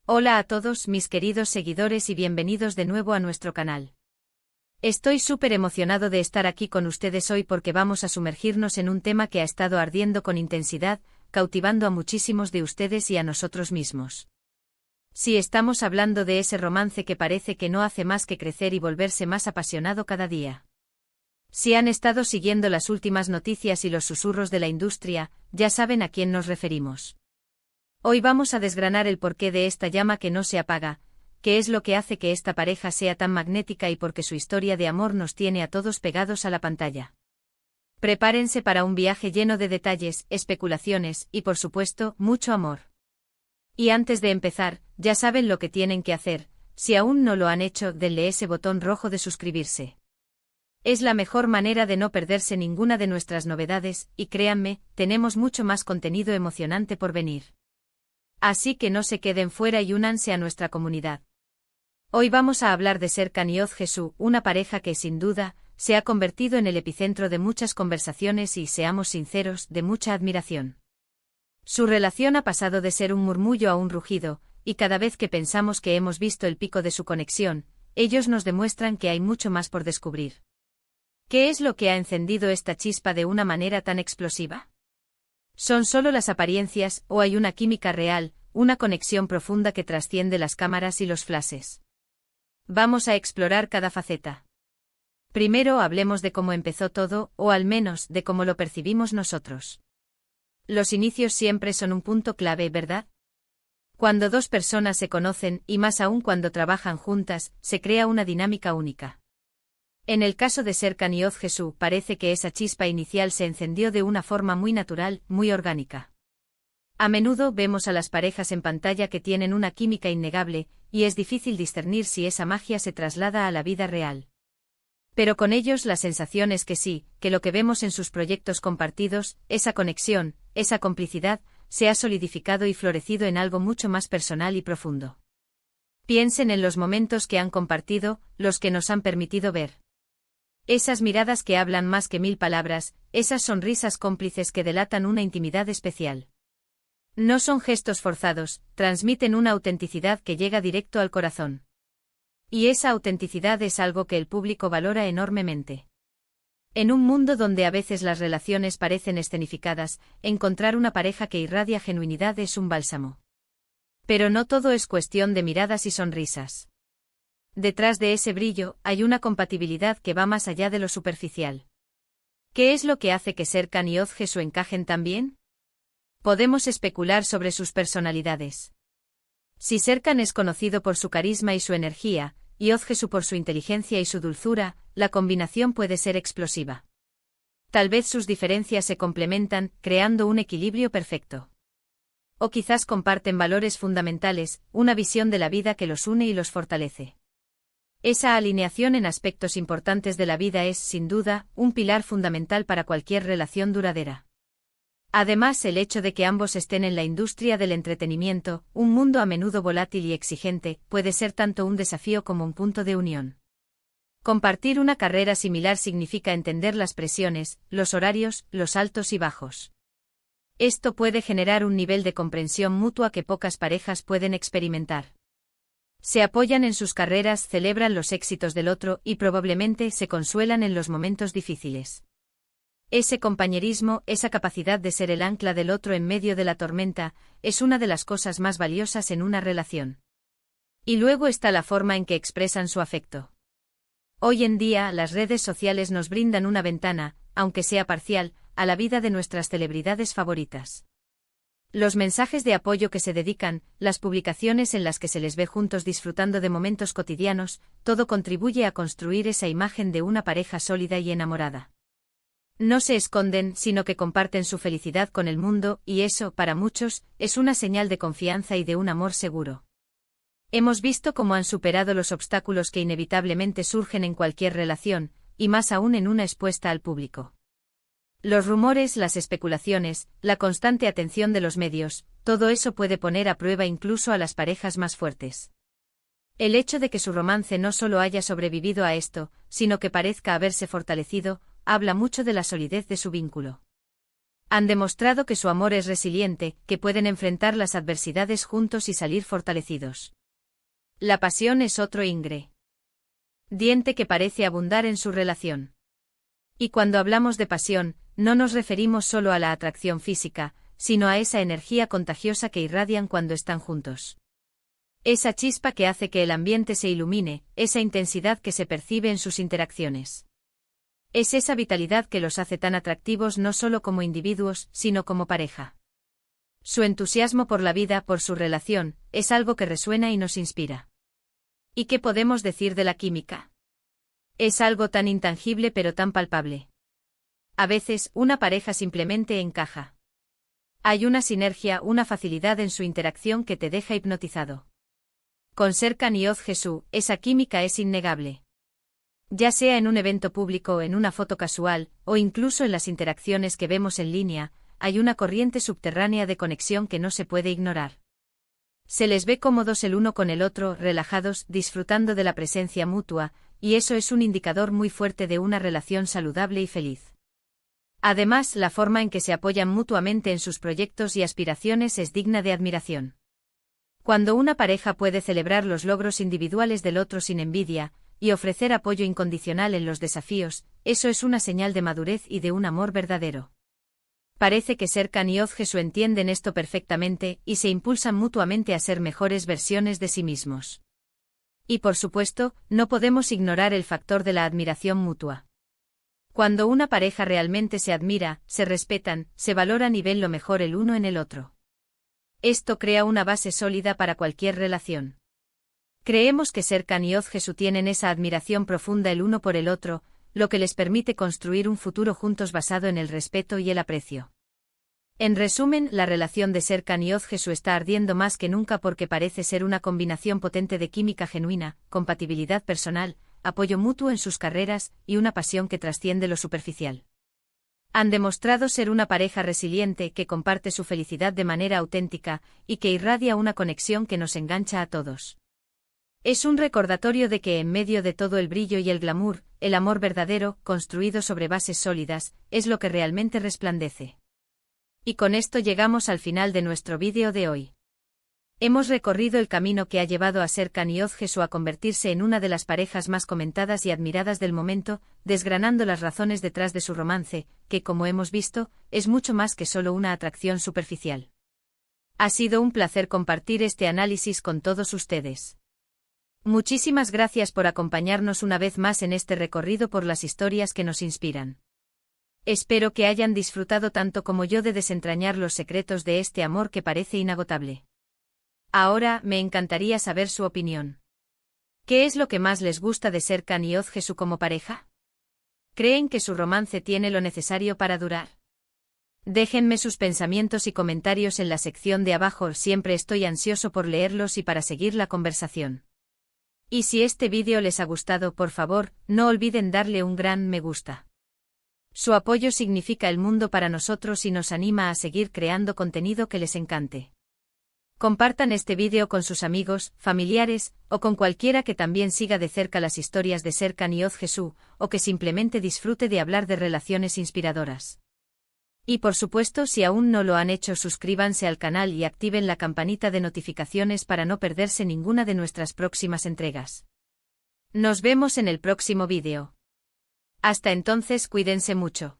Hola a todos mis queridos seguidores y bienvenidos de nuevo a nuestro canal. Estoy súper emocionado de estar aquí con ustedes hoy porque vamos a sumergirnos en un tema que ha estado ardiendo con intensidad, cautivando a muchísimos de ustedes y a nosotros mismos. Sí, estamos hablando de ese romance que parece que no hace más que crecer y volverse más apasionado cada día. Si han estado siguiendo las últimas noticias y los susurros de la industria, ya saben a quién nos referimos. Hoy vamos a desgranar el porqué de esta llama que no se apaga, qué es lo que hace que esta pareja sea tan magnética y por qué su historia de amor nos tiene a todos pegados a la pantalla. Prepárense para un viaje lleno de detalles, especulaciones y, por supuesto, mucho amor. Y antes de empezar, ya saben lo que tienen que hacer. Si aún no lo han hecho, denle ese botón rojo de suscribirse. Es la mejor manera de no perderse ninguna de nuestras novedades, y créanme, tenemos mucho más contenido emocionante por venir. Así que no se queden fuera y únanse a nuestra comunidad. Hoy vamos a hablar de Serkan y Özgesu, una pareja que, sin duda, se ha convertido en el epicentro de muchas conversaciones y, seamos sinceros, de mucha admiración. Su relación ha pasado de ser un murmullo a un rugido, y cada vez que pensamos que hemos visto el pico de su conexión, ellos nos demuestran que hay mucho más por descubrir. ¿Qué es lo que ha encendido esta chispa de una manera tan explosiva? ¿Son solo las apariencias o hay una química real, una conexión profunda que trasciende las cámaras y los flashes? Vamos a explorar cada faceta. Primero hablemos de cómo empezó todo, o al menos de cómo lo percibimos nosotros. Los inicios siempre son un punto clave, ¿verdad? Cuando dos personas se conocen, y más aún cuando trabajan juntas, se crea una dinámica única. En el caso de Serkan y Özgesu, parece que esa chispa inicial se encendió de una forma muy natural, muy orgánica. A menudo vemos a las parejas en pantalla que tienen una química innegable, y es difícil discernir si esa magia se traslada a la vida real. Pero con ellos la sensación es que sí, que lo que vemos en sus proyectos compartidos, esa conexión, esa complicidad, se ha solidificado y florecido en algo mucho más personal y profundo. Piensen en los momentos que han compartido, los que nos han permitido ver. Esas miradas que hablan más que 1000 palabras, esas sonrisas cómplices que delatan una intimidad especial. No son gestos forzados, transmiten una autenticidad que llega directo al corazón. Y esa autenticidad es algo que el público valora enormemente. En un mundo donde a veces las relaciones parecen escenificadas, encontrar una pareja que irradia genuinidad es un bálsamo. Pero no todo es cuestión de miradas y sonrisas. Detrás de ese brillo, hay una compatibilidad que va más allá de lo superficial. ¿Qué es lo que hace que Serkan y Özgesu encajen tan bien? Podemos especular sobre sus personalidades. Si Serkan es conocido por su carisma y su energía, y Özgesu por su inteligencia y su dulzura, la combinación puede ser explosiva. Tal vez sus diferencias se complementan, creando un equilibrio perfecto. O quizás comparten valores fundamentales, una visión de la vida que los une y los fortalece. Esa alineación en aspectos importantes de la vida es, sin duda, un pilar fundamental para cualquier relación duradera. Además, el hecho de que ambos estén en la industria del entretenimiento, un mundo a menudo volátil y exigente, puede ser tanto un desafío como un punto de unión. Compartir una carrera similar significa entender las presiones, los horarios, los altos y bajos. Esto puede generar un nivel de comprensión mutua que pocas parejas pueden experimentar. Se apoyan en sus carreras, celebran los éxitos del otro y probablemente se consuelan en los momentos difíciles. Ese compañerismo, esa capacidad de ser el ancla del otro en medio de la tormenta, es una de las cosas más valiosas en una relación. Y luego está la forma en que expresan su afecto. Hoy en día, las redes sociales nos brindan una ventana, aunque sea parcial, a la vida de nuestras celebridades favoritas. Los mensajes de apoyo que se dedican, las publicaciones en las que se les ve juntos disfrutando de momentos cotidianos, todo contribuye a construir esa imagen de una pareja sólida y enamorada. No se esconden, sino que comparten su felicidad con el mundo, y eso, para muchos, es una señal de confianza y de un amor seguro. Hemos visto cómo han superado los obstáculos que inevitablemente surgen en cualquier relación, y más aún en una expuesta al público. Los rumores, las especulaciones, la constante atención de los medios, todo eso puede poner a prueba incluso a las parejas más fuertes. El hecho de que su romance no solo haya sobrevivido a esto, sino que parezca haberse fortalecido, habla mucho de la solidez de su vínculo. Han demostrado que su amor es resiliente, que pueden enfrentar las adversidades juntos y salir fortalecidos. La pasión es otro ingrediente que parece abundar en su relación. Y cuando hablamos de pasión, no nos referimos solo a la atracción física, sino a esa energía contagiosa que irradian cuando están juntos. Esa chispa que hace que el ambiente se ilumine, esa intensidad que se percibe en sus interacciones. Es esa vitalidad que los hace tan atractivos no solo como individuos, sino como pareja. Su entusiasmo por la vida, por su relación, es algo que resuena y nos inspira. ¿Y qué podemos decir de la química? Es algo tan intangible pero tan palpable. A veces, una pareja simplemente encaja. Hay una sinergia, una facilidad en su interacción que te deja hipnotizado. Con Serkan y Ozgesu, esa química es innegable. Ya sea en un evento público, en una foto casual, o incluso en las interacciones que vemos en línea, hay una corriente subterránea de conexión que no se puede ignorar. Se les ve cómodos el uno con el otro, relajados, disfrutando de la presencia mutua, y eso es un indicador muy fuerte de una relación saludable y feliz. Además, la forma en que se apoyan mutuamente en sus proyectos y aspiraciones es digna de admiración. Cuando una pareja puede celebrar los logros individuales del otro sin envidia, y ofrecer apoyo incondicional en los desafíos, eso es una señal de madurez y de un amor verdadero. Parece que Serkan y Ozgesu entienden esto perfectamente y se impulsan mutuamente a ser mejores versiones de sí mismos. Y por supuesto, no podemos ignorar el factor de la admiración mutua. Cuando una pareja realmente se admira, se respetan, se valoran y ven lo mejor el uno en el otro. Esto crea una base sólida para cualquier relación. Creemos que Serkan y Ozgesu tienen esa admiración profunda el uno por el otro, lo que les permite construir un futuro juntos basado en el respeto y el aprecio. En resumen, la relación de Serkan y Ozgesu está ardiendo más que nunca porque parece ser una combinación potente de química genuina, compatibilidad personal, apoyo mutuo en sus carreras y una pasión que trasciende lo superficial. Han demostrado ser una pareja resiliente que comparte su felicidad de manera auténtica y que irradia una conexión que nos engancha a todos. Es un recordatorio de que en medio de todo el brillo y el glamour, el amor verdadero, construido sobre bases sólidas, es lo que realmente resplandece. Y con esto llegamos al final de nuestro vídeo de hoy. Hemos recorrido el camino que ha llevado a Serkan y Ozgesu a convertirse en una de las parejas más comentadas y admiradas del momento, desgranando las razones detrás de su romance, que como hemos visto, es mucho más que solo una atracción superficial. Ha sido un placer compartir este análisis con todos ustedes. Muchísimas gracias por acompañarnos una vez más en este recorrido por las historias que nos inspiran. Espero que hayan disfrutado tanto como yo de desentrañar los secretos de este amor que parece inagotable. Ahora, me encantaría saber su opinión. ¿Qué es lo que más les gusta de Serkan y Ozgesu como pareja? ¿Creen que su romance tiene lo necesario para durar? Déjenme sus pensamientos y comentarios en la sección de abajo, siempre estoy ansioso por leerlos y para seguir la conversación. Y si este vídeo les ha gustado, por favor, no olviden darle un gran me gusta. Su apoyo significa el mundo para nosotros y nos anima a seguir creando contenido que les encante. Compartan este vídeo con sus amigos, familiares, o con cualquiera que también siga de cerca las historias de Serkan y Ozgesu, o que simplemente disfrute de hablar de relaciones inspiradoras. Y por supuesto, si aún no lo han hecho, suscríbanse al canal y activen la campanita de notificaciones para no perderse ninguna de nuestras próximas entregas. Nos vemos en el próximo vídeo. Hasta entonces, cuídense mucho.